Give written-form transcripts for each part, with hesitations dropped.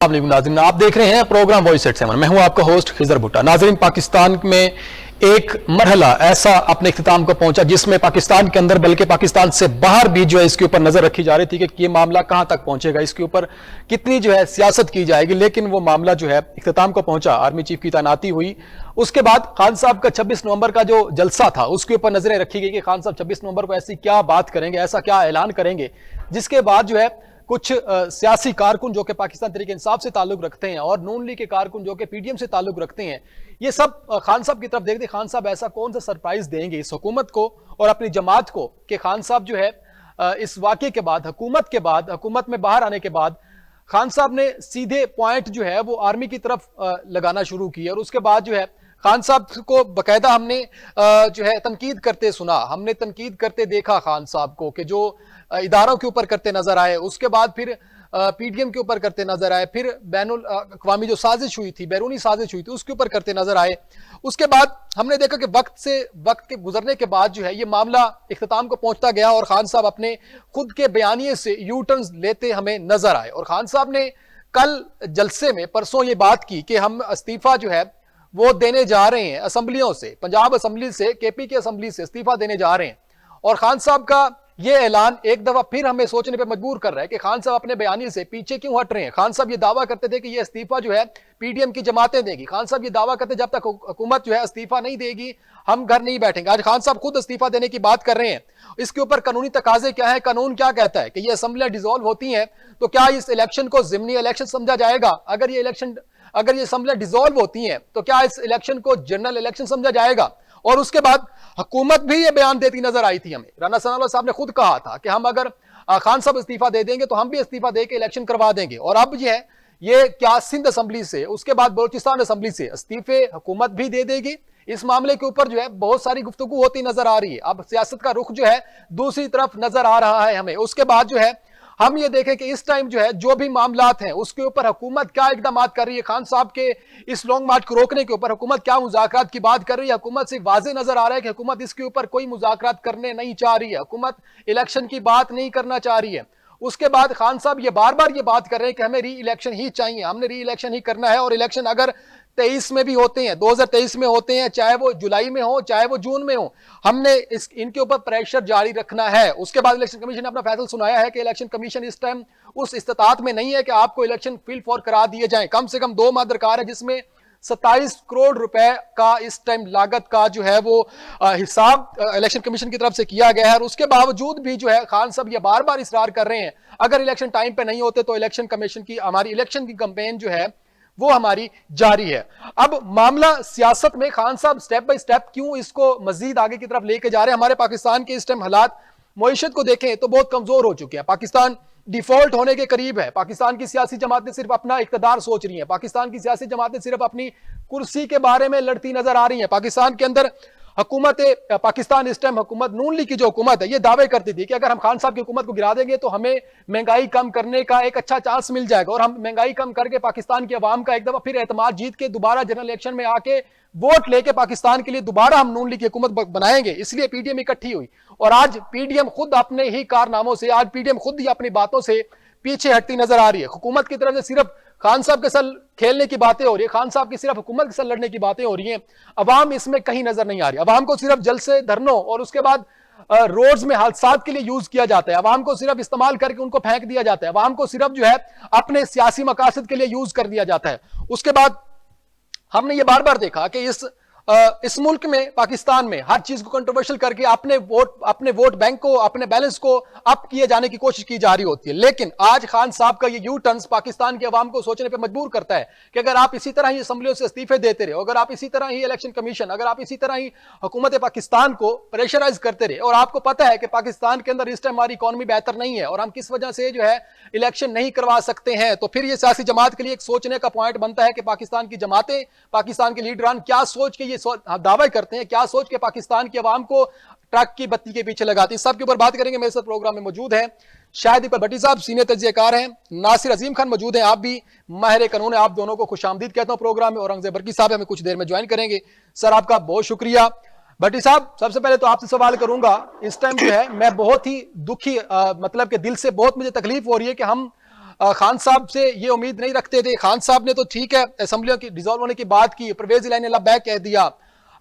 नाज़रीन, आप देख रहे हैं प्रोग्राम वॉइस एट 7। मैं हूं आपका होस्ट खिजर भुट्टा। नाज़रीन, पाकिस्तान में एक मरहला ऐसा अपने इख्तिताम को पहुंचा जिसमें पाकिस्तान के अंदर बल्कि पाकिस्तान से बाहर भी जो है इसके ऊपर नजर रखी जा रही थी कि ये मामला कहां तक पहुंचेगा, इसके ऊपर कितनी जो है सियासत की जाएगी। लेकिन वो मामला जो है इख्तिताम को पहुंचा, आर्मी चीफ की तैनाती हुई। उसके बाद खान साहब का 26 नवंबर का जो जलसा था उसके ऊपर नजरें रखी गई कि खान साहब 26 नवंबर को ऐसी क्या बात करेंगे, ऐसा क्या ऐलान करेंगे, जिसके बाद जो है कुछ सियासी कारकुन जो कि पाकिस्तान तहरीक इंसाफ से ताल्लुक रखते हैं और नून लीग के कारकुन जो कि पीडीएम से ताल्लुक रखते हैं, ये सब खान साहब की तरफ देखते। खान साहब ऐसा कौन सा सरप्राइज देंगे इस हुकूमत को और अपनी जमात को कि खान साहब जो है इस वाकये के बाद, हुकूमत में बाहर आने के बाद खान साहब ने सीधे पॉइंट जो है वो आर्मी की तरफ लगाना शुरू की। और उसके बाद जो है खान साहब को बकायदा हमने जो है तनकीद करते सुना, हमने तनकीद करते देखा खान साहब को कि जो इदारों के ऊपर करते नजर आए, उसके बाद फिर पीडीएम के ऊपर करते नजर आए, फिर बैनुल अक़वामी जो साजिश हुई थी, बैरूनी साजिश हुई थी, उसके ऊपर करते नजर आए। उसके बाद हमने देखा कि वक्त के गुजरने के बाद जो है ये मामला इख्तिताम को पहुंचता गया और खान साहब अपने खुद के बयानिए से यू टर्न लेते हमें नजर आए। और खान साहब ने कल जलसे में परसों ये बात की कि हम इस्तीफा जो है वो देने जा रहे हैं असम्बलियों से, पंजाब असम्बली से, केपी की असम्बली से इस्तीफा देने जा रहे हैं। और खान साहब का ये ऐलान एक दफा फिर हमें सोचने पे मजबूर कर रहा है कि खान साहब अपने बयानी से पीछे क्यों हट रहे हैं। खान साहब ये दावा करते थे कि ये इस्तीफा जो है पीडीएम की जमातें देगी। खान साहब ये दावा करते जब तक हुकूमत जो है इस्तीफा नहीं देगी हम घर नहीं बैठेंगे। आज खान साहब खुद इस्तीफा देने की बात कर रहे हैं। इसके ऊपर कानूनी तकाजे क्या है, कानून क्या कहता है कि ये असेंबलियां डिसॉल्व होती हैं तो क्या इस इलेक्शन को जिमनी इलेक्शन समझा जाएगा? अगर ये असेंबलियां डिसॉल्व होती हैं तो क्या इस इलेक्शन को जनरल इलेक्शन समझा जाएगा? और उसके बाद हुकूमत भी ये बयान देती नजर आई थी हमें। राना सनाउल्लाह साहब ने खुद कहा था कि हम अगर खान साहब इस्तीफा दे देंगे तो हम भी इस्तीफा दे के इलेक्शन करवा देंगे। और अब ये क्या सिंध असेंबली से, उसके बाद बलोचिस्तान असेंबली से इस्तीफे हुकूमत भी दे देगी। इस मामले के ऊपर जो है बहुत सारी गुफ्तगू होती नजर आ रही है। अब सियासत का रुख जो है दूसरी तरफ नजर आ रहा है हमें। उसके बाद जो है हम ये देखें कि इस टाइम जो है जो भी मामलात हैं उसके ऊपर हुकूमत क्या इकदाम कर रही है। खान साहब के इस लॉन्ग मार्च को रोकने के ऊपर हुकूमत क्या मुज़ाकरात की बात कर रही है। हुकूमत से वाज़ेह नजर आ रहा है कि हुकूमत इसके ऊपर कोई मुज़ाकरात करने नहीं चाह रही है, हुकूमत इलेक्शन की बात नहीं करना चाह रही है। उसके बाद खान साहब ये बार बार ये बात कर रहे हैं कि हमें री इलेक्शन ही चाहिए, हमने री इलेक्शन ही करना है। और इलेक्शन अगर 23 में भी होते हैं, 2023 में होते हैं, चाहे वो जुलाई में हो चाहे वो जून में हो, हमने इनके ऊपर प्रेशर जारी रखना है। उसके बाद इलेक्शन कमीशन ने अपना फैसला सुनाया है कि इलेक्शन कमीशन इस टाइम उस इस्तात में नहीं है कि आपको इलेक्शन फिल फॉर करा दिए जाए। कम से कम 2 माह दरकार है जिसमें 27 करोड़ रुपए का इस टाइम लागत का जो है वो हिसाब इलेक्शन कमीशन की तरफ से किया गया है। और उसके बावजूद भी जो है खान साहब ये बार बार इसरार कर रहे हैं अगर इलेक्शन टाइम पे नहीं होते तो इलेक्शन कमीशन की, हमारी इलेक्शन की कैंपेन जो है वो हमारी जारी है। अब मामला सियासत में खान साहब स्टेप बाय स्टेप क्यों इसको मजीद आगे की तरफ लेके जा रहे हैं। हमारे पाकिस्तान के इस टाइम हालात मईशत को देखें तो बहुत कमजोर हो चुके हैं। पाकिस्तान डिफॉल्ट होने के करीब है। पाकिस्तान की सियासी जमातें सिर्फ अपना इक्तदार सोच रही हैं। पाकिस्तान की सियासी जमातें सिर्फ अपनी कुर्सी के बारे में लड़ती नजर आ रही हैं। पाकिस्तान के अंदर हुकूमत पाकिस्तान इस टाइम हुकूमत नून लीग की जो हुकूमत है ये दावे करती थी कि अगर हम खान साहब की हुकूमत को गिरा देंगे तो हमें महंगाई कम करने का एक अच्छा चांस मिल जाएगा और हम महंगाई कम करके पाकिस्तान की आवाम का एक दफा फिर एतमाद जीत के दोबारा जनरल इलेक्शन में आके वोट लेके पाकिस्तान के लिए दोबारा हम नून लीग की हुकूमत बनाएंगे। इसलिए पीडीएम इकट्ठी हुई और आज पीडीएम खुद अपने ही कारनामों से, आज पीडीएम खुद ही अपनी बातों से पीछे हटती नजर आ रही है। हुकूमत की तरफ से सिर्फ खान साहब के साथ खेलने की बातें हो रही है, खान साहब की सिर्फ हुकूमत के साथ लड़ने की बातें हो रही हैं। अवाम इसमें कहीं नजर नहीं आ रही। अवाम को सिर्फ जलसे, धरनों और उसके बाद रोड्स में हादसात के लिए यूज किया जाता है। अवाम को सिर्फ इस्तेमाल करके उनको फेंक दिया जाता है। अवाम को सिर्फ जो है अपने सियासी मकासद के लिए यूज कर दिया जाता है। उसके बाद हमने ये बार बार देखा कि इस मुल्क में, पाकिस्तान में हर चीज को कंट्रोवर्शियल करके अपने वोट बैंक को, अपने बैलेंस को अप किए जाने की कोशिश की जा रही होती है। लेकिन आज खान साहब का ये यू टर्न पाकिस्तान के अवाम को सोचने पे मजबूर करता है कि अगर आप इसी तरह ही असेंबलियों से इस्तीफे देते रहे, अगर आप इसी तरह ही इलेक्शन कमीशन, अगर आप इसी तरह ही हुकूमत पाकिस्तान को प्रेशराइज करते रहे, और आपको पता है कि पाकिस्तान के अंदर इस टाइम हमारी इकॉनमी बेहतर नहीं है और हम किस वजह से जो है इलेक्शन नहीं करवा सकते हैं, तो फिर ये सियासी जमात के लिए एक सोचने का पॉइंट बनता है कि पाकिस्तान की जमातें, पाकिस्तान के लीडरान क्या सोच के ये दावा करते हैं, क्या सोच के पाकिस्तान की आवाम को ट्रक की बत्ती के पीछे लगाती है। सबके ऊपर बात करेंगे। मेरे साथ प्रोग्राम में मौजूद हैं शाहिद इकबाल भट्टी साहब, सीनियर तज्जियाकार हैं, नासिर अजीम खान मौजूद हैं, आप भी माहिर कानून है। आप दोनों को खुशामदीद कहता हूं प्रोग्राम में। औरंगजेब बरकी साहब हमें कुछ देर में ज्वाइन करेंगे। सर आपका बहुत शुक्रिया। भट्टी साहब, सबसे पहले तो आपसे सवाल करूंगा, इस टाइम जो है मैं बहुत ही दुखी, मतलब कि दिल से बहुत मुझे तकलीफ हो रही है कि हम खान साहब से ये उम्मीद नहीं रखते थे। खान साहब ने तो ठीक है असेंबलियों की डिसॉल्व होने की बात की, परवेज इलाही ने लब्बैक कह दिया,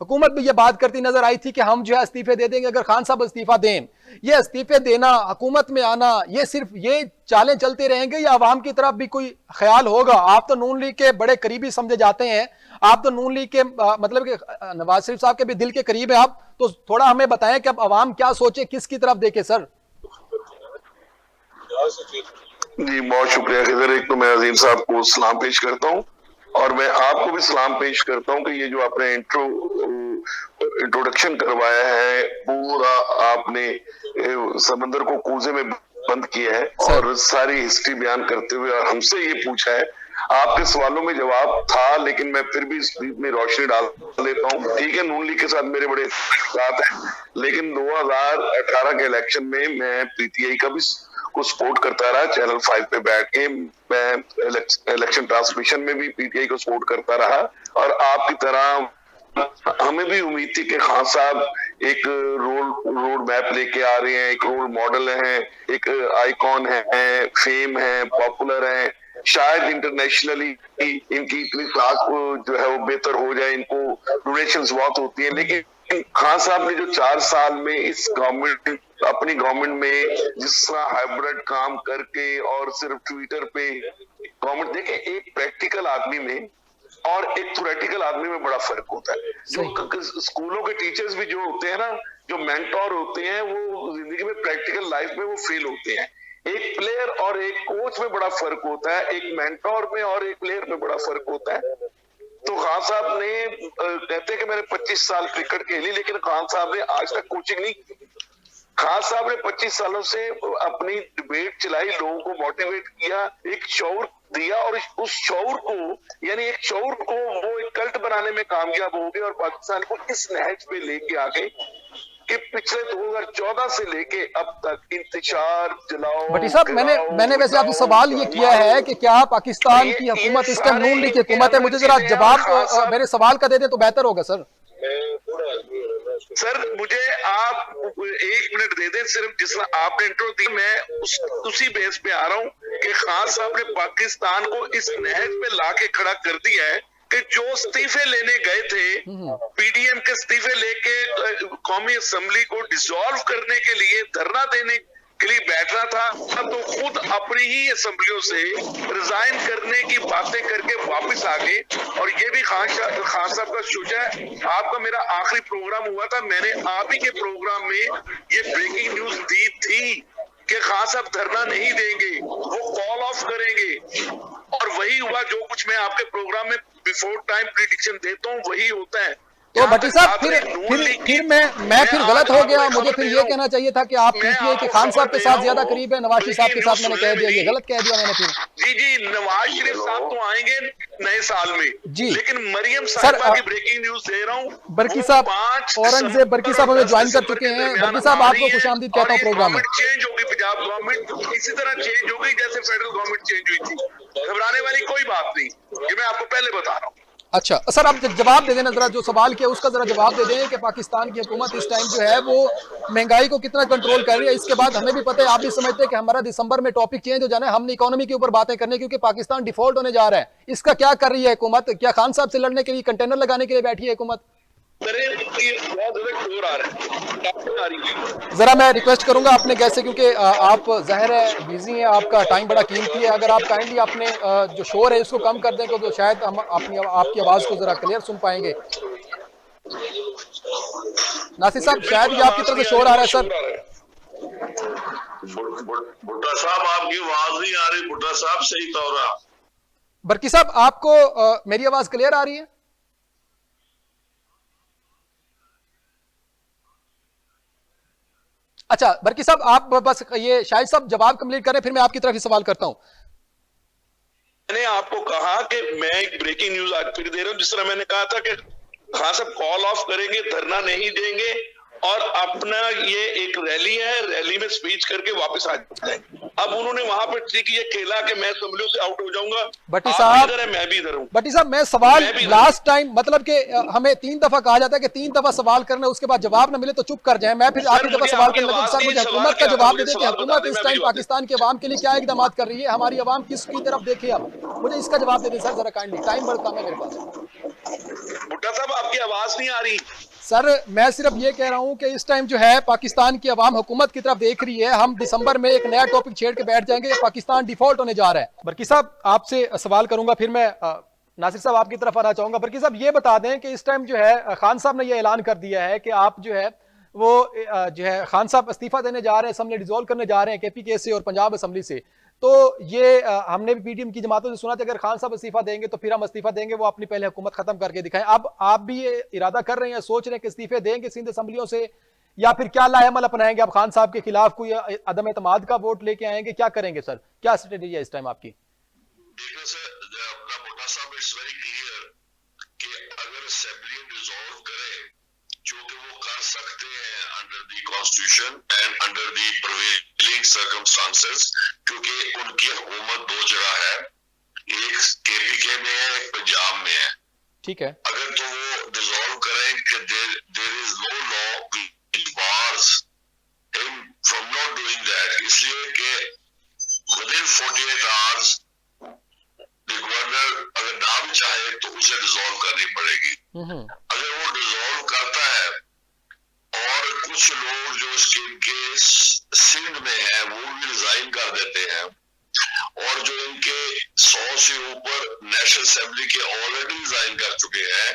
हुकूमत भी ये बात करती नजर आई थी कि हम जो है इस्तीफे दे देंगे अगर खान साहब इस्तीफा दें। ये इस्तीफे देना, हुकूमत में आना, ये सिर्फ ये चालें चलते रहेंगे या अवाम की तरफ भी कोई ख्याल होगा? आप तो नून लीग के बड़े करीबी समझे जाते हैं, आप तो नून लीग के मतलब कि नवाज शरीफ साहब के भी दिल के करीब है आप, तो थोड़ा हमें बताएं कि अब अवाम क्या सोचे, किसकी तरफ देखे सर? जी बहुत शुक्रिया खिजर। एक तो मैं अजीम साहब को सलाम पेश करता हूँ और मैं आपको भी सलाम पेश करता हूँ कि ये जो आपने इंट्रोडक्शन करवाया है, पूरा आपने समंदर को कूजे में बंद किया है और सारी हिस्ट्री बयान करते हुए और हमसे ये पूछा है। आपके सवालों में जवाब था लेकिन मैं फिर भी इस में रोशनी डाल लेता हूँ। ठीक है, नून लीग के साथ मेरे बड़े साथ हैं, लेकिन 2018 के इलेक्शन में मैं पीटीआई का भी को सपोर्ट करता रहा। चैनल 5 पे बैठ के मैं इलेक्शन ट्रांसमिशन में भी पीटीआई को सपोर्ट करता रहा और आपकी तरह हमें भी उम्मीद थी कि खान साहब एक रोड मैप लेके आ रहे हैं, एक रोल मॉडल हैं, एक आइकॉन है, फेम है, पॉपुलर है, शायद इंटरनेशनली इनकी इतनी क्लास जो है वो बेहतर हो जाए, इनको डोनेशंस बहुत होती है। लेकिन खान साहब ने जो 4 साल में इस गवर्नमेंट अपनी गवर्नमेंट में जिस तरह हाइब्रिड काम करके और सिर्फ ट्विटर पे गवर्नमेंट, देखे एक प्रैक्टिकल आदमी में और एक थ्योरेटिकल आदमी में बड़ा फर्क होता है। जो स्कूलों के टीचर्स भी जो होते हैं ना, जो मेंटोर होते हैं, वो जिंदगी में प्रैक्टिकल लाइफ में वो फेल होते हैं। एक प्लेयर और एक कोच में बड़ा फर्क होता है, एक मेंटोर में और एक प्लेयर में बड़ा फर्क होता है। तो खान साहब ने कहते हैं कि मैंने 25 साल क्रिकेट खेली, लेकिन खान साहब ने आज तक कोचिंग नहीं की। खान साहब ने 25 सालों से अपनी डिबेट चलाई, लोगों को मोटिवेट किया, एक शौर दिया और उस शौर को, यानी एक शौर को वो एक कल्ट बनाने में कामयाब हो गए और पाकिस्तान को इस नहज पे लेके आ गए कि पिछले 2014 से लेके अब तक इंतजार जलाओ। भट्टी साहब, मैंने वैसे आपसे सवाल ये किया है कि क्या पाकिस्तान की हुकूमत इस टाइम नून लीग की हुकूमत है? मुझे जरा जवाब मेरे सवाल का दे दें तो बेहतर होगा सर। सर मुझे आप 1 मिनट दे दें सिर्फ, जिस तरह आपने इंट्रो दी, मैं उसी बेस पे आ रहा हूँ कि खान साहब ने पाकिस्तान को इस नहज पे लाके खड़ा कर दिया है कि जो इस्तीफे लेने गए थे, पीडीएम के इस्तीफे लेके कौमी असेंबली को डिसॉल्व करने के लिए धरना देने के लिए बैठना था, तो खुद अपनी ही असेंबलियों से रिजाइन करने की बातें करके वापस आ गए। और ये भी खान साहब का सोचा है। आपका मेरा आखिरी प्रोग्राम हुआ था, मैंने आप ही के प्रोग्राम में ये ब्रेकिंग न्यूज दी थी कि खान साहब धरना नहीं देंगे, वो कॉल ऑफ करेंगे, और वही हुआ। जो कुछ मैं आपके प्रोग्राम में बिफोर टाइम प्रिडिक्शन देता हूँ वही होता है। तो भट्टी साहब फिर मैं फिर गलत हो गया। मुझे फिर ये कहना चाहिए था कि आप पीटीआई के खान साहब के साथ ज्यादा करीब है, नवाज शरीफ साहब के साथ मैंने कह दिया, ये गलत कह दिया मैंने फिर। जी नवाज शरीफ साहब तो आएंगे नए साल में जी, लेकिन मरियम साहिबा की ब्रेकिंग न्यूज दे रहा हूँ। बर्की साहब, औरंगजेब बर्की साहब हमें ज्वाइन कर चुके हैं। बर्की साहब आपको खुशामदीद कहता हूँ प्रोग्राम में। चेंज होगी पंजाब गवर्नमेंट, इसी तरह चेंज होगी जैसे फेडरल गवर्नमेंट चेंज हुई थी। घबराने वाली कोई बात नहीं, ये मैं आपको पहले बता रहा हूँ। अच्छा सर, आप जवाब दे देना जरा, जो सवाल किया उसका जरा जवाब दे दें कि पाकिस्तान की हुकूमत इस टाइम जो है वो महंगाई को कितना कंट्रोल कर रही है। इसके बाद हमें भी पता है, आप भी समझते हैं कि हमारा दिसंबर में टॉपिक चेंज हो जाना है, हमने इकोनॉमी के ऊपर बातें करने, क्योंकि पाकिस्तान डिफॉल्ट होने जा रहा है। इसका क्या कर रही है हुकूमत? क्या खान साहब से लड़ने के लिए कंटेनर लगाने के लिए बैठी है हुकूमत? जरा मैं रिक्वेस्ट करूंगा अपने गेस्ट से, क्योंकि आप जाहिर है बिजी हैं, आपका टाइम बड़ा कीमती है, अगर आप काइंडली अपने जो शोर है उसको कम कर दें तो शायद हम आपकी आवाज को जरा क्लियर सुन पाएंगे। नासिर साहब, शायद ये आपकी तरफ से शोर आ रहा है सर। भुट्टा साहब आपकी आवाज नहीं आ रही। भुट्टा साहब सही तो रहा। बर्की साहब, आपको मेरी आवाज क्लियर आ रही है? अच्छा बर्की साहब, आप बस ये शाहिद साहब जवाब कंप्लीट करें, फिर मैं आपकी तरफ ही सवाल करता हूं। मैंने आपको कहा कि मैं एक ब्रेकिंग न्यूज आज फिर दे रहा हूं, जिस तरह मैंने कहा था कि खान साहब कॉल ऑफ करेंगे, धरना नहीं देंगे, और अपना ये एक रैली है, रैली में स्पीच करके वापस आ जाते हैं। अब उन्होंने वहां पर ठीक ये खेला कि मैं असेंबली से आउट हो जाऊंगा, भट्टी साहब इधर है मैं भी इधर हूं। भट्टी साहब मैं सवाल लास्ट टाइम मतलब कि हमें 3 दफा कहा जाता है कि 3 दफा सवाल करना, उसके बाद जवाब ना मिले तो चुप कर जाए। मैं फिर आखिरी दफा सवाल करने लगा, सर मुझे हुकूमत का जवाब दे दें कि हुकूमत इस टाइम पाकिस्तान के अवाम के लिए क्या इकदाम कर रही है, हमारी अवाम किसकी तरफ देखे। अब मुझे इसका जवाब दे दें सर जरा काइंडली, टाइम बड़ा कम है मेरे पास। भुट्टा साहब आपकी आवाज नहीं आ रही। सर मैं सिर्फ ये कह रहा हूं कि इस टाइम जो है पाकिस्तान की अवाम हुकूमत की तरफ देख रही है। हम दिसंबर में एक नया टॉपिक छेड़ के बैठ जाएंगे, पाकिस्तान डिफॉल्ट होने जा रहा है। बरकी साहब आपसे सवाल करूंगा, फिर मैं नासिर साहब आपकी तरफ आना चाहूंगा। बरकी साहब ये बता दें कि इस टाइम जो है खान साहब ने ये ऐलान कर दिया है कि आप जो है वो जो है खान साहब इस्तीफा देने जा रहे हैं, असेंबली डिसॉल्व करने जा रहे हैं KPK से और पंजाब असेंबली से। तो ये हमने भी PTM की जमातों से सुना था अगर खान साहब इस्तीफा देंगे तो फिर हम इस्तीफा देंगे, वो अपनी पहले हुकूमत खत्म करके दिखाएं। अब आप भी ये इरादा कर रहे हैं, सोच रहे हैं कि इस्तीफे देंगे सिंध असेंबलियों से, या फिर क्या लाएमल अपनाएंगे? आप खान साहब के खिलाफ कोई अदम एतमाद का वोट लेके आएंगे, क्या करेंगे सर? क्या स्ट्रेटेजी है इस टाइम आपकी? देखिए सर, अपना भुट्टा साहब इट्स वेरी क्लियर कि अगर असेंबली डिसॉल्व करे, जो कि वो कर सकते हैं under the constitution and under the prevailing circumstances, क्योंकि उनकी हुकूमत 2 जगह है, एक KPK में है, एक पंजाब में है। ठीक है, अगर तो वो डिसॉल्व करें कि there is no law which bars him from not doing that, इसलिए कि विदिन 48 आवर्स गवर्नर अगर ना भी चाहे तो उसे डिसॉल्व करनी पड़ेगी। अगर वो डिसॉल्व करता है और कुछ लोग जो इनके सिंध में है वो भी रिजाइन कर देते हैं, और जो इनके 100 से ऊपर नेशनल असेंबली के ऑलरेडी रिजाइन कर चुके हैं,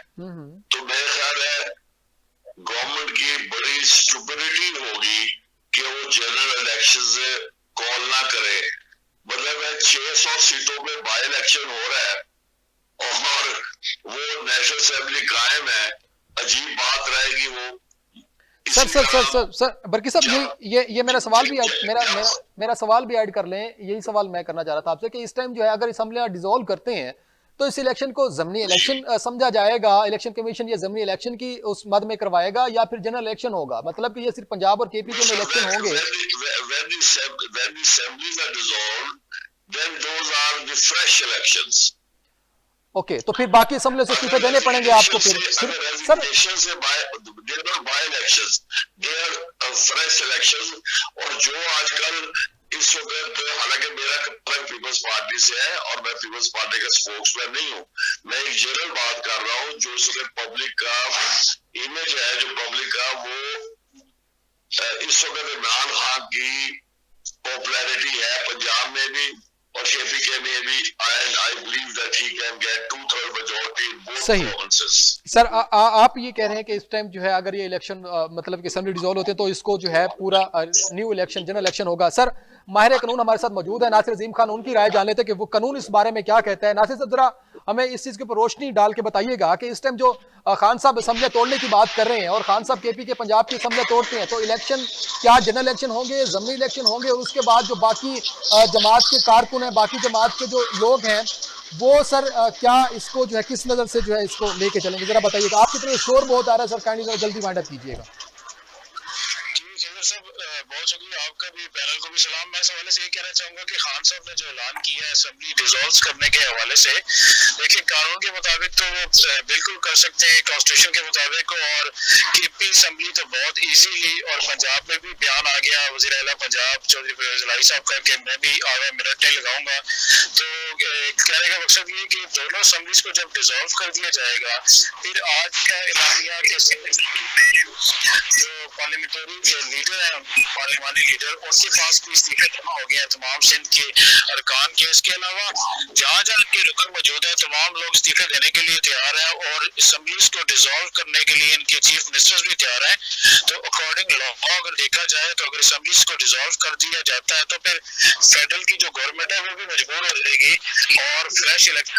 तो मेरे ख्याल है गवर्नमेंट की बड़ी स्टुपिडिटी होगी कि वो जनरल इलेक्शन कॉल ना करे। मतलब 600 सीटों पे बाई इलेक्शन हो रहा है और वो नेशनल असेंबली कायम है, अजीब बात रहेगी वो। सर बरकी साहब ये मेरा सवाल भी मेरा सवाल भी ऐड कर लें। यही सवाल मैं करना चाह रहा था आपसे कि इस टाइम जो है अगर असेंबलियां डिसॉल्व करते हैं तो इस इलेक्शन को ज़मीनी इलेक्शन समझा जाएगा, इलेक्शन कमीशन ये ज़मीनी इलेक्शन की उस मद में करवाएगा, या फिर जनरल इलेक्शन होगा? मतलब कि ये सिर्फ पंजाब और KPK में इलेक्शन होंगे। ओके, तो फिर बाकी असेंबली से इस्तीफे देने पड़ेंगे आपको फिर सर। और जो आजकल इस वक्त, हालांकि मेरा पीपल्स पार्टी से है और मैं पीपल्स पार्टी का स्पोक्समैन नहीं हूँ, मैं एक जनरल बात कर रहा हूँ। जो इस वक्त पब्लिक का इमेज है, जो पब्लिक का, वो इस वक्त इमरान खान की पॉपुलैरिटी है पंजाब में भी और KPK में भी, and I believe that he can get 2/3 majority in both provinces. Sir आप ये कह रहे हैं कि इस टाइम जो है अगर ये इलेक्शन मतलब कि असेंबली डिसॉल्व होते हैं तो इसको जो है पूरा न्यू इलेक्शन जनरल इलेक्शन होगा। सर माहिर कानून हमारे साथ मौजूद है नासिर अजीम खान, उनकी राय जान लेते हैं कि वो कानून इस बारे में क्या कहता है। नासिर साहब जरा हमें इस चीज़ के ऊपर रोशनी डाल के बताइएगा कि इस टाइम जो खान साहब असेंबली तोड़ने की बात कर रहे हैं और खान साहब KPK पंजाब की असेंबली तोड़ते हैं, तो इलेक्शन क्या जनरल इलेक्शन होंगे, ज़मीनी इलेक्शन होंगे, और उसके बाद जो बाकी जमात के कारकुन हैं, बाकी जमात के जो लोग हैं, वो सर क्या इसको जो है किस नज़र से जो है इसको लेके चलेंगे? जरा बताइएगा। आपकी तरफ शोर बहुत आ रहा है सर, काइंडली जरा जल्दी वाइंड अप कीजिएगा। बहुत शुक्रिया आपका भी, पैनल को भी सलाम। मैं इस हवाले से ये कहना चाहूंगा कि खान साहब ने जो ऐलान किया है असेंबली डिसॉल्व करने के हवाले से, देखिए कानून के मुताबिक तो वो बिल्कुल कर सकते हैं, कॉन्स्टिट्यूशन के मुताबिक, और KP असेंबली तो बहुत इजीली, और पंजाब में भी बयान आ गया वज़ीर आला पंजाब चौधरी परवेज़ इलाही साहब का कि मैं भी आधा मिनट नहीं लगाऊंगा। तो कहने का मकसद ये कि दोनों असेंबलीज को जब डिसॉल्व कर दिया जाएगा, फिर आज का एलानिया के जो पार्लियामेंट्री लीडर है, पार्लियामानी लीडर, उनके पास भी इस्तीफे जमा हो गए हैं तमाम सिंध के अरकान के। इसके अलावा जहाँ जहाँ इनके रुकन मौजूद है तमाम लोग इस्तीफे देने के लिए तैयार है, और असेंबलीज को डिसॉल्व करने के लिए इनके चीफ मिनिस्टर्स भी तैयार हैं। तो अकॉर्डिंग लॉ अगर देखा जाए तो अगर असेंबलीज को डिसॉल्व कर दिया जाता है तो फिर फेडरल की जो गवर्नमेंट है वो भी मजबूर हो जाएगी और फ्रेश इलेक्शन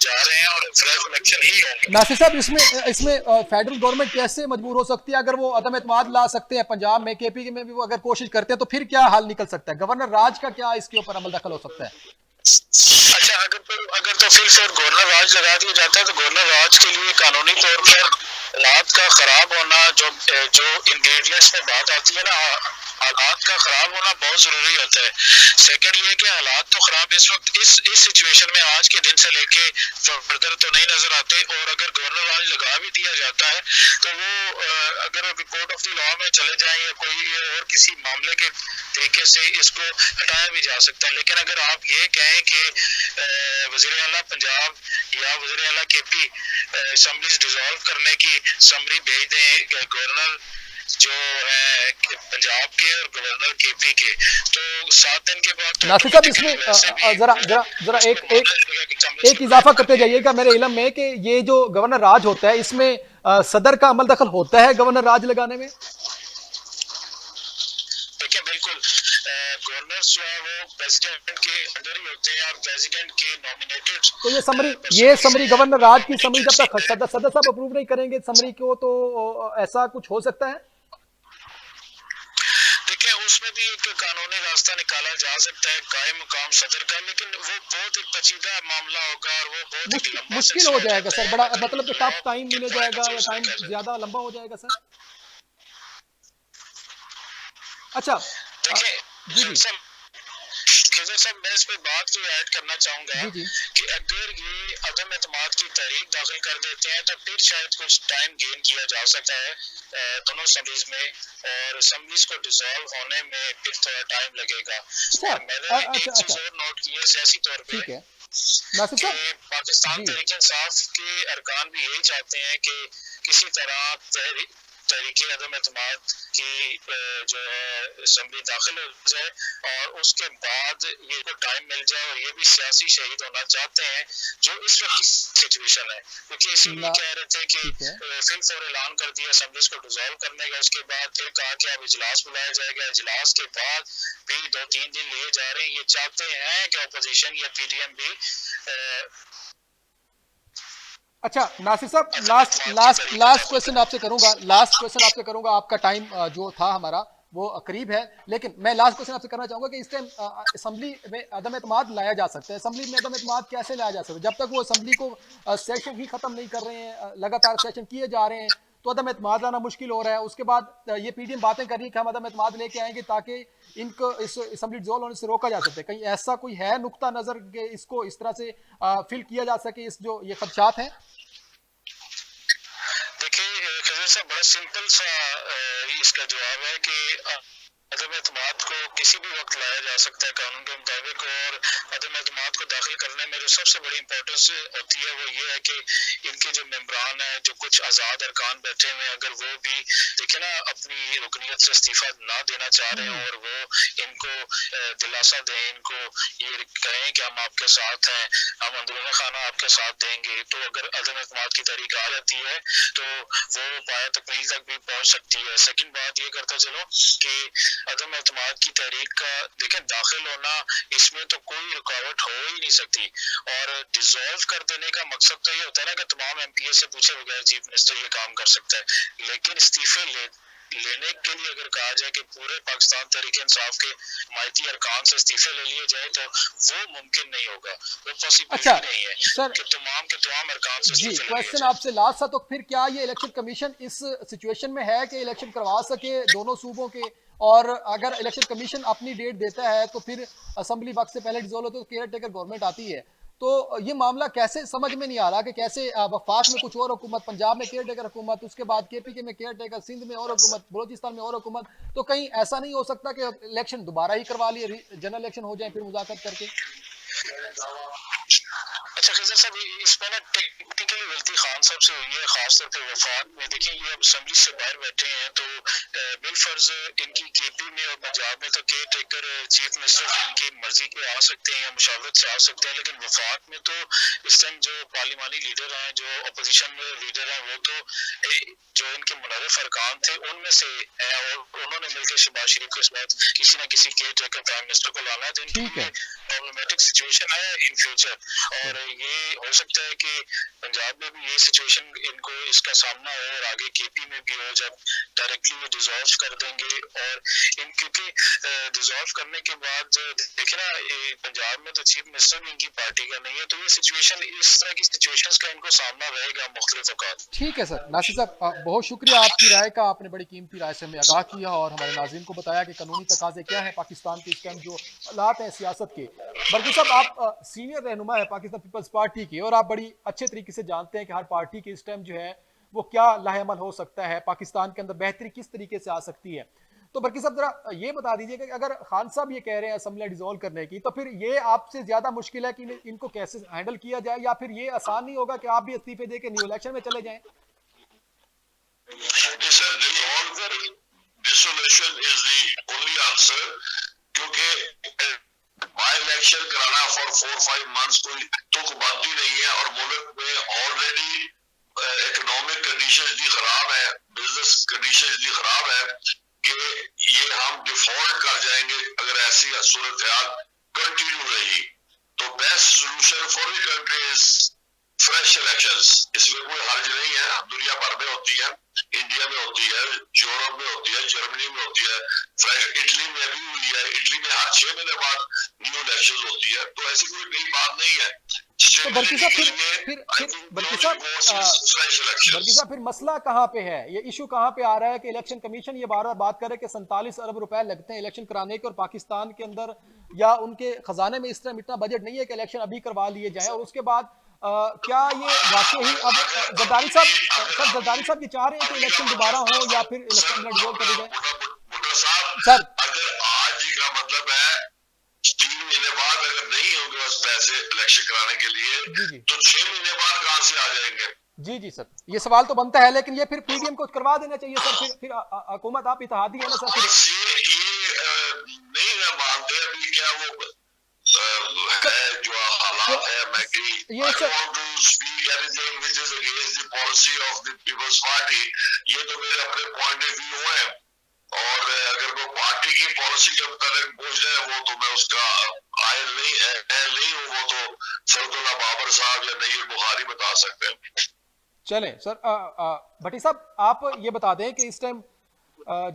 जा रहे हैं और फ्रेश इलेक्शन ही होंगे। नासिर साहब इसमें फेडरल गवर्नमेंट कैसे मजबूर हो सकती है? अगर वो अदम एतमाद ला सकते हैं पंजाब में, KPK में भी वो अगर कोशिश करते हैं, तो फिर क्या हाल निकल सकता है? गवर्नर राज का क्या इसके ऊपर अमल दखल हो सकता है? अच्छा, अगर तो फिर गवर्नर राज लगा दिया जाता है तो गवर्नर राज के लिए कानूनी तौर पर हालात का खराब होना, जो जो इंग्रेडिएंट्स में बात आती है ना, हालात का खराब होना बहुत जरूरी होता है। सेकंड ये कि हालात तो खराब इस वक्त इस सिचुएशन में आज के दिन से लेके फर्दर तो नहीं नजर आते, और अगर गवर्नर राज लगा भी दिया जाता है तो वो अगर कोर्ट ऑफ द लॉ में चले जाएं या कोई और किसी मामले के तरीके से इसको हटाया भी जा सकता है। लेकिन अगर आप ये कहें कि वज़ीर आला पंजाब या वज़ीर आला केपी असेंबलीज डिसॉल्व करने की समरी भेज दें गवर्नर जो है पंजाब के और गवर्नर केपी के, तो 7 दिन के बाद तो नासिर साहब इसमें जरा जरा जरा एक इजाफा करते जाइएगा मेरे इल्म में कि ये जो गवर्नर राज होता है इसमें सदर का अमल दखल होता है गवर्नर राज लगाने में? देखिए बिल्कुल, गवर्नर जो है वो प्रेसिडेंट के अंडर ही होते हैं और प्रेसिडेंट के नॉमिनेटेड। तो ये समरी गवर्नर राज की समरी जब तक सदर साहब अप्रूव नहीं करेंगे समरी को, तो ऐसा कुछ हो सकता है? देखिए उसमें भी एक कानूनी रास्ता निकाला जा सकता है कायम मुकाम सदर का, लेकिन वो बहुत एक पेचीदा मामला होगा और वो बहुत मुश्किल हो जाएगा सर, बड़ा मतलब कि टफ टाइम मिल जाएगा या टाइम ज्यादा लंबा हो जाएगा सर। अच्छा देखिए खिजर साहब, मैं इस पे बात जो ऐड करना चाहूंगा कि अगर ये अदम एतमाद की तहरीक दाखिल कर देते हैं तो फिर शायद कुछ टाइम गेन किया जा सकता है दोनों असम्बलीज में, और असम्बलीज को डिसॉल्व होने में फिर थोड़ा टाइम लगेगा। मैंने एक चीज और नोट की है सियासी तौर पे कि पाकिस्तान तहरीक इंसाफ के अरकान भी यही चाहते हैं कि किसी तरह तहरीके अदम एतमाद की जो है असम्बली दाखिल हो जाए और उसके बाद ये को टाइम मिल जाए, और ये भी सियासी शहीद होना चाहते हैं जो इस वक्त की सिचुएशन है, क्योंकि इसीलिए कह रहे थे कि फिर फॉर ऐलान कर दिया असम्बलीज को डिसॉल्व करने का, उसके बाद फिर कहा कि अब इजलास बुलाया जाएगा, इजलास के बाद भी 2-3 दिन लिए जा रहे हैं। ये चाहते हैं कि अपोजिशन या पीडीएम भी अच्छा नासिर साहब, लास्ट क्वेश्चन आपसे करूंगा, आपका टाइम जो था हमारा वो करीब है, लेकिन मैं लास्ट क्वेश्चन आपसे करना चाहूंगा कि इस टाइम असेंबली में अदम एतमाद लाया जा सकता है। असेंबली में अदम एतमाद कैसे लाया जा सकता है? जब तक वो असेंबली को सेशन ही खत्म नहीं कर रहे हैं, लगातार सेशन किए जा रहे हैं, तो अदम एतमाद लाना मुश्किल हो रहा है। उसके बाद ये पीडीएम बातें कर रही है कि हम अदम एतमाद लेके आएंगे ताकि इनको इस असेंबली डिसॉल्व होने से रोका जा सकता है। कहीं ऐसा कोई है नुक्ता नजर के इसको इस तरह से फिल किया जा सके, इस जो ये खदशात हैं? देखिए खजर साहब, बड़ा सिंपल सा इसका जवाब है कि अदम एतमाद को किसी भी वक्त लाया जा सकता है कानून के मुताबिक, और अदम एतमाद को दाखिल करने में जो सबसे बड़ी इंपॉर्टेंस होती है वो ये है कि इनके जो मेंबरान हैं, जो कुछ आज़ाद अरकान बैठे हुए हैं, अगर वो भी देखे ना अपनी रुकनीत से इस्तीफा ना देना चाह रहे हैं और वो इनको दिलासा दें, इनको ये कहें कि हम आपके साथ हैं, हम अंदरूनी खाना आपके साथ देंगे, तो अगर अदम एतमाद की तहरीक आ जाती है तो वो पाया तकमील तक भी पहुंच सकती है। सेकंड बात ये करता चलो कि अदम एतमाद की तहरीक का देखें दाखिल होना, इसमें तो कोई रुकावट हो ही नहीं सकती, और डिसॉल्व कर देने का मकसद तो ये होता है ना कि तमाम एमपीए से पूछे बगैर चीफ मिनिस्टर ये काम कर सकता है, लेकिन इस्तीफे लेने के लिए अगर कहा जाए कि पूरे पाकिस्तान तहरीक इंसाफ के माइती अरकान से इस्तीफे ले लिए जाए तो वो मुमकिन नहीं होगा, वो पॉसिबिलिटी नहीं है सर कि तमाम अरकान से इस्तीफे ले लिए जाए। क्वेश्चन आपसे लास्ट था, तो फिर क्या ये इलेक्शन कमीशन इस सिचुएशन में है कि इलेक्शन करवा सके दोनों सूबों के? और अगर इलेक्शन कमीशन अपनी डेट देता है तो फिर असेंबली वक्त से पहले डिसॉल्व होती है तो केयर टेकर गवर्नमेंट आती है, तो ये मामला कैसे समझ में नहीं आ रहा कि कैसे वफाक में कुछ और हुकूमत, पंजाब में केयर टेकर हुकूमत, उसके बाद केपीके में केयर टेकर, सिंध में और हुकूमत, बलोचिस्तान में और हुकूमत, तो कहीं ऐसा नहीं हो सकता कि इलेक्शन दोबारा ही करवा लिए, जनरल इलेक्शन हो जाए फिर मुज़ाकरत करके? अच्छा खजर साहब, इसमें ना टेक्निकली गलती खान साहब से हुई है, खासतौर पर वफाक में। देखिए ये अब असेंबली से बाहर बैठे हैं तो बिलफर्ज इनकी केपी में और पंजाब में तो केयर टेकर चीफ मिनिस्टर इनकी मर्जी के आ सकते हैं या मुशावरत से आ सकते हैं, लेकिन वफाक में तो इस टाइम जो पार्लिमानी लीडर हैं, जो अपोजिशन लीडर हैं, वो तो जो इनके मुनर्रिफ अरकान थे उनमें से हैं, और उन्होंने मिलकर शहबाज शरीफ को इस बात किसी न किसी केयर टेकर प्राइम मिनिस्टर को लाना है, तो इनकी प्रॉब्लमेटिक सिचुएशन है इन फ्यूचर। और ये हो सकता है कि पंजाब में भी ये सिचुएशन इनको इसका सामना हो और आगे केपी में भी हो, जब डायरेक्टली वो डिसॉल्व कर देंगे। और इन क्योंकि डिसॉल्व करने के बाद देखे ना, पंजाब में तो चीफ मिनिस्टर भी इनकी पार्टी का नहीं है, तो ये सिचुएशन, इस तरह की सिचुएशंस का इनको सामना रहेगा मुख्तलिफ औकात। ठीक है सर, नासिर साहब बहुत शुक्रिया आपकी राय का, आपने बड़ी कीमती राय से हमें आगाह किया और हमारे नाज़रीन को बताया कि कानूनी तकाजे क्या है पाकिस्तान के इस टाइम जो हालात हैं सियासत के। बल्कि साहब आप सीनियर रहनुमा है पाकिस्तान पीपल्स पार्टी की और आप बड़ी अच्छे तरीके से जानते हैं कि हर पार्टी के इस टाइम जो है वो क्या लाहेअमल हो सकता है, पाकिस्तान के अंदर बेहतरी किस तरीके से आ सकती है। तो बल्कि साहब जरा ये बता दीजिएगा कि अगर खान साहब ये कह रहे हैं असेंबली डिसॉल्व करने की, तो फिर ये आपसे ज्यादा मुश्किल है कि इनको कैसे हैंडल किया जाए, या फिर ये आसान नहीं होगा कि आप भी इस्तीफे दे के न्यू इलेक्शन में चले जाएं? क्योंकि बाय इलेक्शन कराना फॉर 4-5 मंथ्स कोई तुक बाती नहीं है, और मुल्क में ऑलरेडी इकोनॉमिक कंडीशन इतनी खराब है, बिजनेस कंडीशन इतनी खराब है कि ये हम डिफॉल्ट कर जाएंगे अगर ऐसी सूरत हाल कंटिन्यू रही। तो best solution for the country is fresh elections. इसमें कोई हर्ज नहीं है, दुनिया भर में होती है, इंडिया में होती है, यूरोप में होती है, जर्मनी में होती है, इटली में भी हुई है। इटली में हर 6 महीने बाद न्यू इलेक्शन होती है, तो ऐसी कोई नई बात नहीं है। तो बल्कि साहब फिर मसला कहाँ पे है, ये इशू कहाँ पे आ रहा है कि इलेक्शन कमीशन ये बार बार बात करे कि 47 अरब रुपए लगते हैं इलेक्शन कराने के, और पाकिस्तान के अंदर या उनके खजाने में इस तरह इतना बजट नहीं है कि इलेक्शन अभी करवा लिए जाए। और उसके बाद क्या ये वाकई ही अब जरदारी साहब ये चाह रहे हैं कि इलेक्शन दोबारा हो या फिर इलेक्शन डिसॉल्व कर दिया जाए? सर अगर आज का मतलब है 3 महीने बाद अगर नहीं होंगे बस पैसे इलेक्शन कराने के लिए, तो 6 महीने बाद कहां से आ जाएंगे? जी सर, ये सवाल तो बनता है, लेकिन ये फिर पीडीएम को करवा देना चाहिए सर। फिर हुकूमत आप इत्तेहादी है ना सर। ये नहीं मैं मानते अभी क्या वो है जो हालात है। मैं ये sir policy of the peoples party, ये तो मेरे अपने पॉइंट ऑफ व्यू है, और अगर वो पार्टी की पॉलिसी के मुताबिक पूछ जाए वो तो मैं उसका आयल नहीं हूँ, वो तो फरदुल्ला बाबर साहब या नईर बुखारी बता सकते हैं। चलें सर, भट्टी साहब आप ये बता दें कि इस टाइम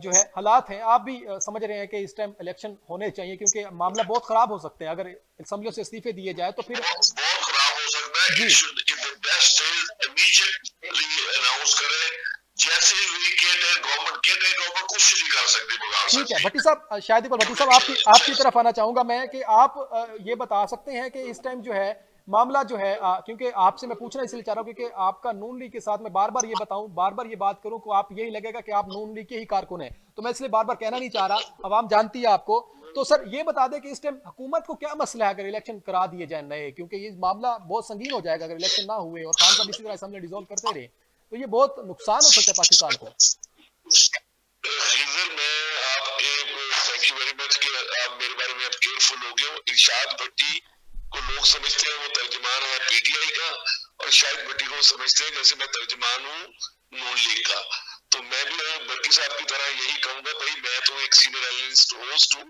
जो है हालात हैं, आप भी समझ रहे हैं कि इस टाइम इलेक्शन होने चाहिए, क्योंकि मामला बहुत खराब हो सकते हैं अगर असेंबलियों से इस्तीफे दिए जाए तो फिर बहुत खराब हो सकता है। अनाउंस करें, जैसे गवर्नमेंट कुछ नहीं कर सकती। ठीक है भट्टी साहब, शायद भट्टी साहब आपकी तरफ आना चाहूंगा मैं कि आप ये बता सकते हैं कि इस टाइम जो है मामला जो है, क्योंकि आपसे मैं पूछना इसलिए चाह रहा हूँ क्योंकि आपका नून लीग के साथ मैं बार बार ये बात करूं को आप यही लगेगा कि आप नून लीग के ही कारकुन हैं, तो मैं इसलिए बार बार कहना नहीं चाह रहा, अवाम जानती है आपको। तो सर ये बता दें कि इस टाइम हुकूमत को क्या मसला है अगर इलेक्शन करा दिए जाए नए, क्योंकि ये मामला बहुत संगीन हो जाएगा अगर इलेक्शन ना हुए और खान साहब इसी तरह असेंबली डिसॉल्व करते रहे, तो ये बहुत नुकसान हो सकता है पाकिस्तान को। थैंक यू वेरी मच कि आप मेरे बारे में अब केयरफुल हो गए। इरशाद भट्टी को लोग समझते हैं वो तर्जुमान है पीटीआई का, और शायद भट्टी को समझते हैं जैसे मैं तर्जुमान हूँ नून लीग का। तो मैं भी भट्टी साहब की तरह यही कहूंगा, भाई मैं तो एक सीनियर एनालिस्ट होस्ट हूँ,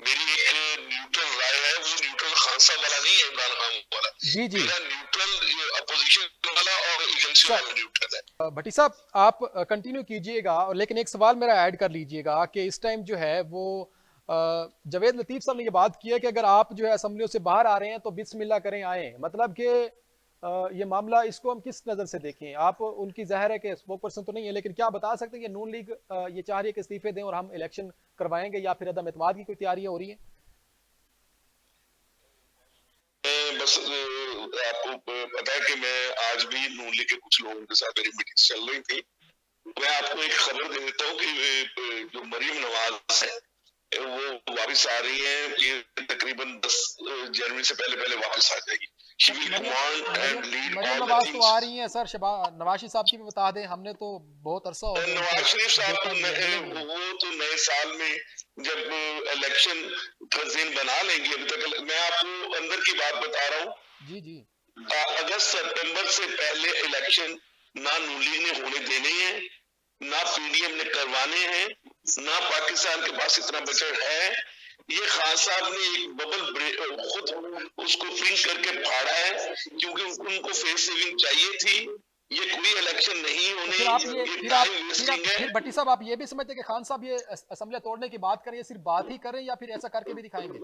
मेरी एक न्यूट्रल राय है, वो न्यूट्रल खान साहब वाला नहीं है, इमरान खान वाला। मेरा न्यूट्रल अपोजिशन वाला और एजेंसी वाला न्यूट्रल है। भट्टी साहब आप कंटिन्यू कीजिएगा, लेकिन एक सवाल मेरा ऐड कर लीजिएगा कि इस टाइम जो है वो जावेद लतीफ साहब ने ये बात की है कि अगर आप जो है असेंबलियों से बाहर आ रहे हैं तो बिस्मिल्लाह करें आए, मतलब कि ये मामला इसको हम किस नज़र से देखें? आप उनकी ज़ाहिर है कि स्पोक पर्सन तो नहीं है, लेकिन क्या बता सकते हैं कि नून लीग ये चाह रही है कि इस्तीफे दें और हम इलेक्शन करवाएंगे, या फिर अदम एतमाद की कोई तैयारियां हो रही हैं? बस आपको पता है कि मैं आज भी नून लीग के कुछ लोगों के साथ मेरी मीटिंग चल रही थी। मैं आपको एक खबर दे देता हूँ कि जो मरीम नवाज है वो वापस आ रही है, ये तकरीबन 10 जनवरी से पहले वापस आ जाएगी। मरीम नवाज तो आ रही है सर, नवाज शरीफ साहब की भी बता दें, हमने तो बहुत अरसा हो गया। नवाज शरीफ साहब वो तो नए साल में जब इलेक्शन तंजीम बना लेंगे, अभी तक मैं आपको अंदर की बात बता रहा हूँ। जी अगस्त सितंबर से पहले इलेक्शन ना नून लीग ने होने देने हैं, ना पीडीएम ने करवाने हैं, ना पाकिस्तान के पास इतना बजट है ये खान साहब ने एक बबल खुद उसको प्रिंट करके फाड़ा है, क्योंकि उनको फेस सेविंग चाहिए थी। ये कोई इलेक्शन नहीं होने, फिर आप ये ये टाइम वेस्टिंग है। फिर भट्टी साहब आप ये भी समझते हैं कि खान साहब ये असेंबली तोड़ने की बात करें, ये सिर्फ बात ही करें या फिर ऐसा करके भी दिखाएंगे?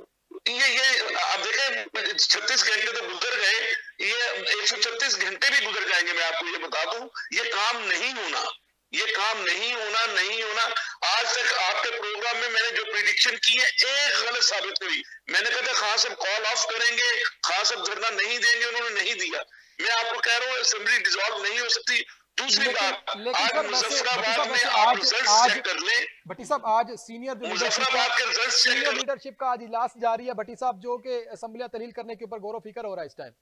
ये आप देखें 36 घंटे तो गुजर गए, ये 136 घंटे भी गुजर जाएंगे, मैं आपको ये बता दूं। ये काम नहीं होना, ये काम नहीं होना, नहीं होना। आज तक आपके प्रोग्राम में मैंने जो प्रिडिक्शन की है एक गलत साबित हुई। मैंने कहा था खान साहब कॉल ऑफ करेंगे, खान साहब धरना नहीं देंगे, उन्होंने नहीं दिया। मैं आपको कह रहा हूँ असेंबली डिसॉल्व नहीं हो सकती। दूसरी बात, आज मुजफ्फराबाद में आप रिजल्ट चेक कर लें। भट्टी साहब आज सीनियर मुजफ्फराबाद के रिजल्ट चेक कर लें। लीडरशिप का आज इजलास जारी है भट्टी साहब, जो कि असेंबलियां तहलील करने के ऊपर गौर फिक्र हो रहा है इस टाइम।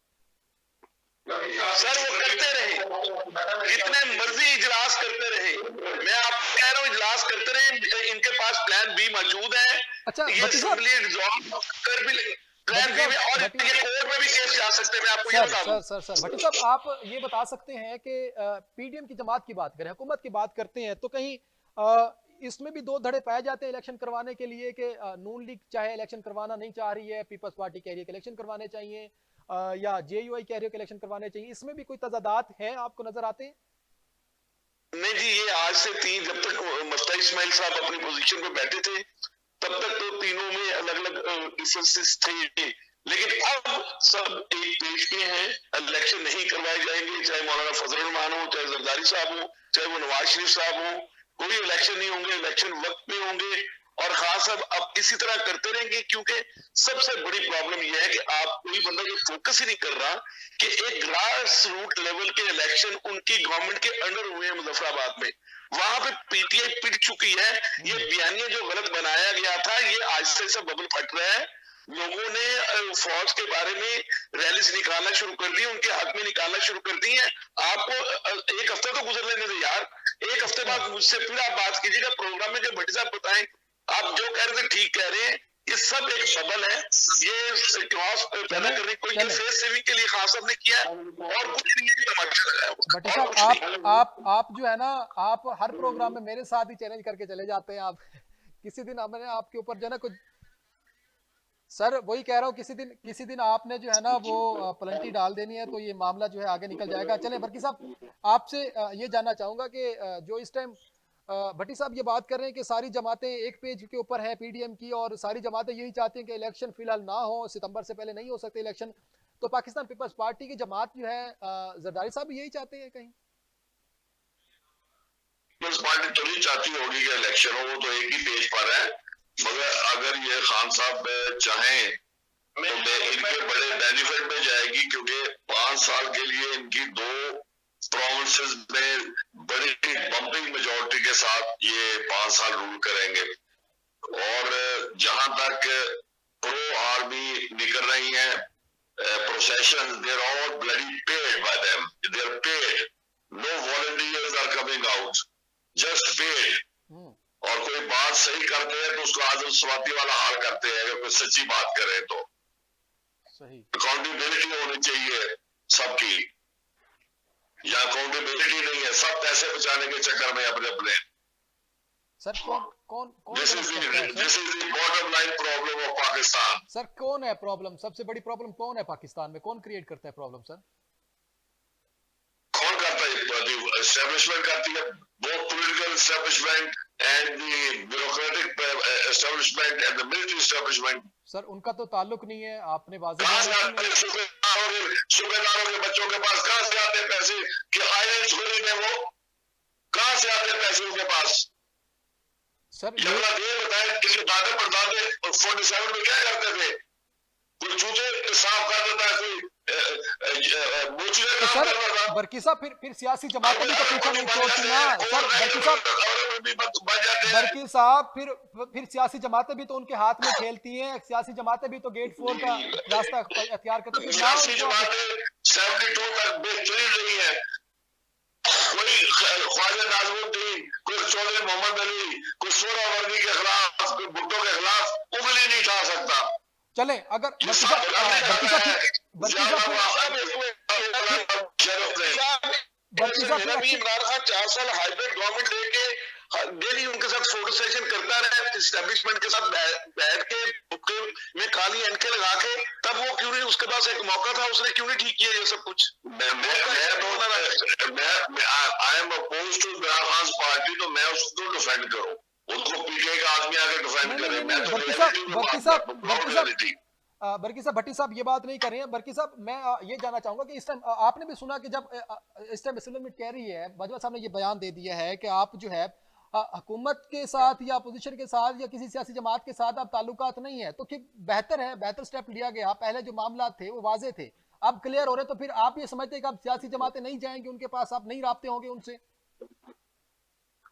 सर वो करते रहे, जितने मर्जी इजलास करते रहे। मैं आपको कह रहा हूँ इजलास करते रहे, इनके पास प्लान बी मौजूद है। अच्छा ये असेंबली डिसॉल्व कर भी प्लान बी में, और ये कोर्ट में भी केस जा सकते हैं। मैं आपको ये बता दूं। सर भट्टी साहब आप ये बता सकते हैं कि पीडीएम की जमात की बात करें, हुकूमत की बात करते हैं, तो कहीं इसमें भी दो धड़े पाए जाते हैं इलेक्शन करवाने के लिए कि नून लीग चाहे इलेक्शन करवाना नहीं चाह रही है, पीपल्स पार्टी कह रही है कि इलेक्शन करवाने चाहिए, या जेयूआई कह रही है कि इलेक्शन करवाने चाहिए। इसमें भी कोई तजादात है आपको नजर आते हैं? नहीं जी, ये आज से जब तक मुफ्ती इस्माइल साहब अपनी पोजीशन पे बैठे थे तब तक तो तीनों में अलग अलग डिफरेंसेस थे, लेकिन अब सब एक पेज पे हैं। इलेक्शन नहीं करवाए जाएंगे, चाहे मौलाना फजल रहमान हो, चाहे जरदारी साहब हो, चाहे वो नवाज शरीफ साहब हो, कोई इलेक्शन नहीं होंगे, इलेक्शन वक्त पे होंगे। और खान साहब अब इसी तरह करते रहेंगे, क्योंकि सबसे बड़ी प्रॉब्लम यह है कि आप कोई बंदा जो फोकस ही नहीं कर रहा कि एक ग्रास रूट लेवल के इलेक्शन उनकी गवर्नमेंट के अंडर हुए हैं मुजफ्फराबाद में। वहां पे पीटीआई पिट चुकी है। ये बयानिया जो गलत बनाया गया था, ये आज से सब बबल फट रहा है। लोगों ने फौज के बारे में रैलीज निकालना शुरू कर दी, उनके हक में निकालना शुरू कर दी है। आपको एक हफ्ता तो गुजर लेने दे यार, एक हफ्ते बाद मुझसे फिर आप बात कीजिएगा प्रोग्राम में, जब भट्टी साहब बताएं। आप जो कह रहे थे ठीक कह रहे हैं, ये सब एक बबल है। ये क्रॉस पैदा करने कोई फेस सेविंग के लिए खान साहब ने किया है, और कुछ नहीं है। भट्टी साहब आप जो है ना, आप हर प्रोग्राम में मेरे साथ ही चैलेंज करके चले जाते हैं। आप किसी दिन मैंने आपके ऊपर जो है ना कुछ, सर वही कह रहा हूँ, किसी दिन आपने जो है ना वो पलंटी डाल देनी है, तो ये मामला जो है आगे निकल जाएगा। चले भट्टी साहब आपसे ये जानना चाहूंगा कि जो इस टाइम भट्टी साहब ये बात कर रहे हैं कि सारी जमातें एक पेज के ऊपर है पीडीएम की, और सारी जमातें यही चाहती हैं कि इलेक्शन फिलहाल ना हो, सितंबर से पहले नहीं हो सकते इलेक्शन, तो पाकिस्तान पीपल्स पार्टी की जमात जो है जरदारी साहब यही चाहते हैं कहीं? पीपल्स पार्टी तो नहीं चाहती होगी कि इलेक्शन हो, वो तो एक ही पेज पर है। मगर अगर ये खान साहब चाहें तो इनके बड़े बेनिफिट में जाएगी, क्योंकि 5 साल के लिए इनकी 2 प्रोविंसेस में बड़ी बम्पिंग मेजोरिटी के साथ ये 5 साल रूल करेंगे। और जहां तक प्रो आर्मी निकल रही है procession, they are all bloody paid by them, they are paid, no volunteers are coming out, just paid. और कोई बात सही करते हैं तो उसको आजम स्वाति वाला हाल करते हैं, अगर कोई सच्ची बात करे तो। सही अकाउंटेबिलिटी होनी चाहिए सबकी, या अकाउंटेबिलिटी नहीं है, सब पैसे बचाने के चक्कर में अपने। सर कौन this is the bottom line problem of Pakistan. Sir कौन है प्रॉब्लम, सबसे बड़ी प्रॉब्लम कौन है पाकिस्तान में, कौन क्रिएट करता है प्रॉब्लम सर? कौन करता है? एस्टेब्लिशमेंट करती है, both political establishment and the bureaucratic establishment and the military establishment. Sir उनका तो ताल्लुक नहीं है, आपने वाज़ेह सूबेदारों के बच्चों के पास कहां से आते हैं पैसे कि आईएलटीएस खरीदे, वो कहां से आते हैं पैसे उनके पास? सर ये बताएं कि दादे परदादे 47 में क्या करते थे? कोई जूते साफ कर देता है, कोई तो सर बरकी साहब फिर सियासी जमातें भी तो पीछे नहीं छोड़ती ना सर। बरकी साहब फिर सियासी जमातें भी तो उनके हाथ में खेलती हैं, सियासी जमातें भी तो गेट 4 का रास्ता अख्तियार करती हैं। सियासी जमातें 72 तक बेहतरीन रही है। कोई ख्वाजा नाज़मुद्दीन, कोई चौधरी मोहम्मद अली, कोई सोहरावर्दी के खिलाफ, कोई भुट्टो के खिलाफ उंगली नहीं उठा सकता। चले अगर इमरान खान 4 साल हाइब्रिड गवर्नमेंट लेके डेली उनके साथ फोटो सेशन करता रहे, एस्टेब्लिशमेंट के साथ बैठ के बुके में काली एनके लगा के, तब वो क्यों नहीं, उसके पास एक मौका था, उसने क्यों नहीं ठीक किया ये सब कुछ? I am opposed to Imran Khan party, तो मैं उसको डिफेंड करूं, उसको पीके का आदमी आके डिफेंड करे। मैं तो बरकी साहब भट्टी साहब ये बात नहीं कर रहे हैं। बरकी साहब मैं ये जानना चाहूंगा कि इस टाइम आपने भी सुना कि जब इस टाइम असेंबली कह रही है, बाजवा साहब ने ये बयान दे दिया है कि आप जो है हुकूमत के साथ या अपोजिशन के साथ या किसी सियासी जमात के साथ आप ताल्लुकात नहीं है, तो कि बेहतर है, बेहतर स्टेप लिया गया। पहले जो मामला थे वो वाजे थे, अब क्लियर हो रहे, तो फिर आप ये समझते हैं कि आप सियासी जमातें नहीं जाएंगे उनके पास, आप नहीं राब्ते होंगे उनसे?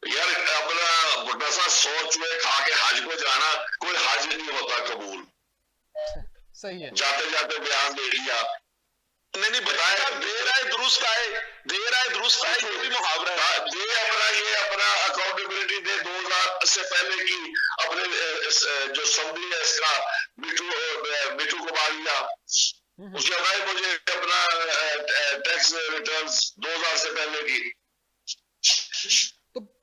यार अपना बुढ़ा सा 100 चूहे खा के हज को जाना, कोई हज नहीं होता कबूल। सही है, जाते जाते बयान दे दिया, नहीं बताया, देर आए दुरुस्त आए, देर आए दुरुस्त आए, ये भी मुहावरा है। ये अपना अकाउंटेबिलिटी दे 2000 से पहले की, अपने जो समझी है इसका मिठू को मारिया, उसके बाद मुझे अपना टैक्स रिटर्न्स 2000 से पहले की,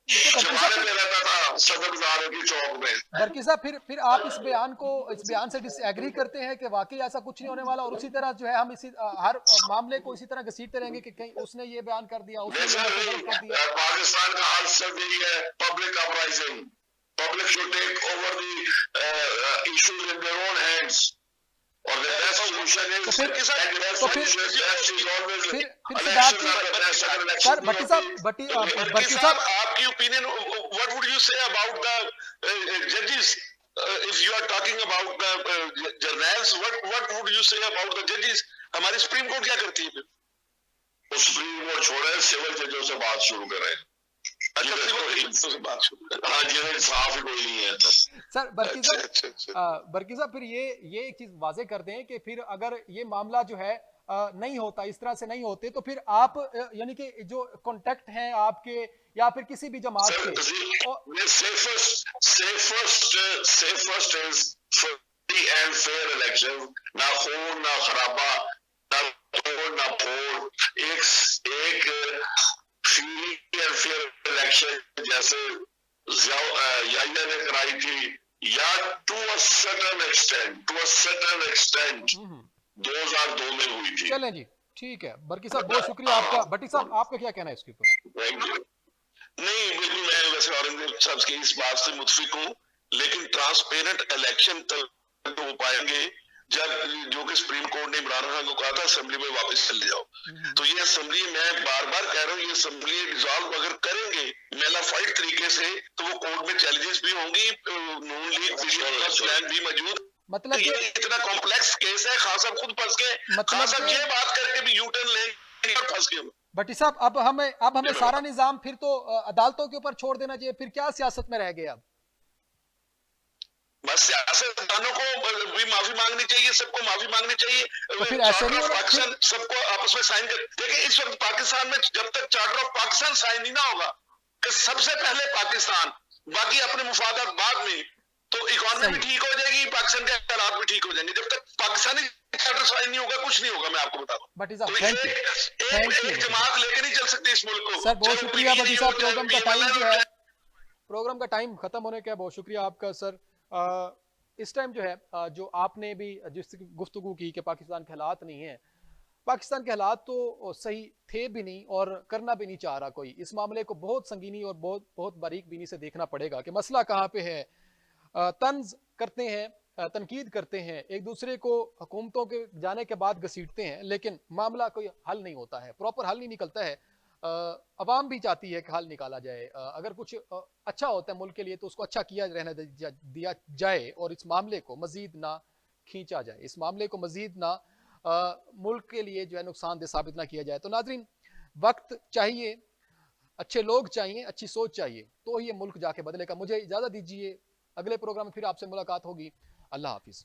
में रहता था सदर बाजार की चौक में। बरकी साहब फिर आप इस बयान से डिसएग्री करते हैं कि वाकई ऐसा कुछ नहीं होने वाला, और उसी तरह जो है हम इसी हर मामले को इसी तरह घसीटते रहेंगे कि कहीं उसने ये बयान कर दिया, उसने कर दिया। पाकिस्तान का हाल सब यही है, public uprising, public should take over the issues in their own hands, और the best solution is sir Bhatti sahab आपकी opinion, what would you say about the जजेस? if you are talking about the journals, what would you say about the judges? हमारी supreme court क्या करती है? वो supreme court छोड़े, civil जजों से बात शुरू करें। अच्छा, सिविल बात शुरू करें, हाँ जी, इंसाफ ही कोई नहीं है सर। बरकी साहब फिर ये एक चीज वाजे कर दें कि फिर अगर ये मामला जो है नहीं होता, इस तरह से नहीं होते, तो फिर आप यानी कि जो कॉन्टेक्ट हैं आपके या फिर किसी भी जमात के, safest is free and fair election, ना खून ना खराबा, ना तोड़ ना फोड़, एक फ्री एंड फेयर इलेक्शन जैसे याहिया ने कराई थी, या टू अ सर्टेन एक्सटेंट 2002 में हुई थी। चलें जी, ठीक है बरकी साहब, बहुत शुक्रिया आपका। भट्टी साहब आपका क्या कहना है इसके ऊपर? Thank you. नहीं, बिल्कुल मैं वैसे औरंगजेब साहब की इस बात से मुतफिक हूँ, लेकिन ट्रांसपेरेंट इलेक्शन तक हो पाएंगे जब, जो कि सुप्रीम कोर्ट ने इमरान खान को कहा था असेंबली में वापस चले जाओ, तो ये असेंबली, मैं बार बार कह रहा हूँ, ये असेंबली डिसॉल्व अगर करेंगे मेलाफाइड तरीके से, तो वो कोर्ट में चैलेंजेस भी होंगी, नून लीग प्लान भी मौजूद, मतलब ये इतना कॉम्प्लेक्स केस है। खान साहब खुद फंस गए, खान साहब ये बात करके भी यू टर्न लेंगे और फंस गए। भट्टी साहब अब हमें सारा निजाम फिर तो अदालतों के ऊपर छोड़ देना चाहिए, फिर क्या सियासत में रह गए अब? बस सियासतदानों को भी माफी मांगनी चाहिए, सबको माफी मांगनी चाहिए, तो फिर ऐसे नहीं पाकिस्तान सबको आपस में साइन कर। देखिए इस वक्त पाकिस्तान में जब तक चार्टर ऑफ पाकिस्तान साइन नहीं ना होगा, कि सबसे पहले पाकिस्तान, बाकी अपने मुफादात बाद में, तो इकोनॉमी भी ठीक हो जाएगी, पाकिस्तान के हालात भी ठीक हो जाएंगे। जब तक पाकिस्तानी चार्टर साइन नहीं होगा, कुछ नहीं होगा, मैं आपको बता दूं। भट्टी साहब एक जमात लेके नहीं चल सकती इस मुल्क को। सर बहुत शुक्रिया भट्टी साहब, प्रोग्राम का टाइम जो है, प्रोग्राम का टाइम खत्म होने का, बहुत शुक्रिया आपका सर। इस टाइम जो है जो आपने भी जिस गुफ्तगू की कि पाकिस्तान के हालात नहीं है, पाकिस्तान के हालात तो सही थे भी नहीं और करना भी नहीं चाह रहा कोई। इस मामले को बहुत संगीनी और बहुत बारीक बीनी से देखना पड़ेगा कि मसला कहाँ पे है। तंज करते हैं, तनकीद करते हैं, एक दूसरे को हुकूमतों के जाने के बाद घसीटते हैं, लेकिन मामला कोई हल नहीं होता है, प्रॉपर हल नहीं निकलता है। अवाम भी चाहती है कि हल निकाला जाए, अगर कुछ अच्छा होता है मुल्क के लिए तो उसको अच्छा किया रहने दिया जाए और इस मामले को मजीद ना खींचा जाए, इस मामले को मजीद ना मुल्क के लिए जो है नुकसानदेह साबित ना किया जाए। तो नाजरीन, वक्त चाहिए, अच्छे लोग चाहिए, अच्छी सोच चाहिए, तो ये मुल्क जाके बदलेगा। मुझे इजाज़त दीजिए, अगले प्रोग्राम में फिर आपसे मुलाकात होगी। अल्लाह हाफिज़।